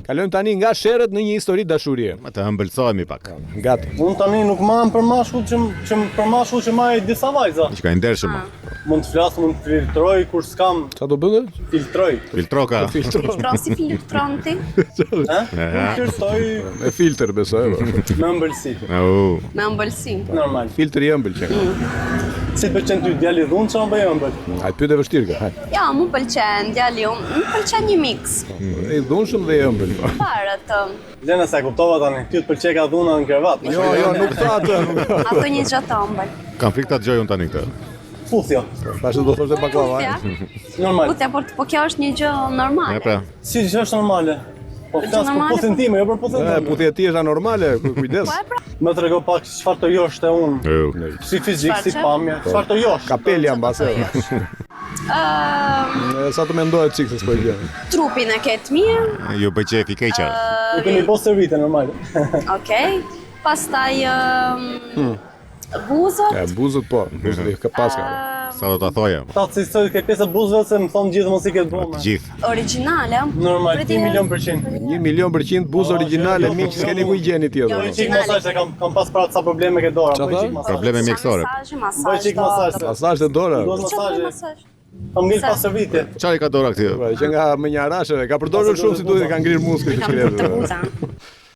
Kalojmë tani nga sherrët në një histori dashurie. Të ëmbëlsohemi pak. Gati. Unë tani nuk marrëm për mashkull për mashkull që marrë disa vajza. Që ka i ndershëm. Mund të flas, mund të filtroj kur s'kam Qa do bëllë? filtroj. Filtroka. Pra si filtron ti? Filtroj Me filter besoj. me ëmbëlsi. Me ëmbëlsi. Normal. Filter i ëmbël që. Si të pëlqen ty djali dhunë që bëj ëmbël? Ai pyet e vështirë ka. Hajde. Ja, mu pëlqen djali, më pëlqen një mix. I dhunshëm dhe i ëmbël. Parë të, Lena se kuptova tani, ty të pëlqej ka dhuna në krevat. Jo, nuk tha atë. ato një gjë të ëmbël. Kam frikë ta dëgjoj unë tani këtë. Puthjo. Tash do thoshte baklava. Normal. Putja, po kjo është një gjë normale. Pra. Si gjë është normale? Po flas për normale, puthin time, jo për puthin tim. Puthja ti është anormale, kujdes. Më trego pak çfarë të josh te unë. Si fizik, si pamje, çfarë të josh. Kapeli ambase. Sa të mendohet çik se s'po i vjen. Trupin e ketë mirë, Ju bëj qef i keqa. Ju keni bërë servite normale. okej. Pastaj buzët, Buzët po, buzët ka paska. Sa do ta thoja? Ta cilësoj ke pjesë buzëve se më thonë gjithë mos i ketë Të bëma. gjithë. origjinale. Normal, Priti 1.000.000%. 1.000.000% buzë origjinale, miq, s'keni ku i gjeni tjetër. Bëj çik masazh se kam pas para ca probleme ke dora. Qa Bëj tha? çik masazh. Probleme mjekësore. Bëj çik masazh. Masazh të dora. Duhet masazhe. Kam ngel pas servite. Çfarë ka dora këtë? Që nga më një arasheve, ka përdorur shumë si duhet e ka ngrirë muskujt të shkretë. Buza.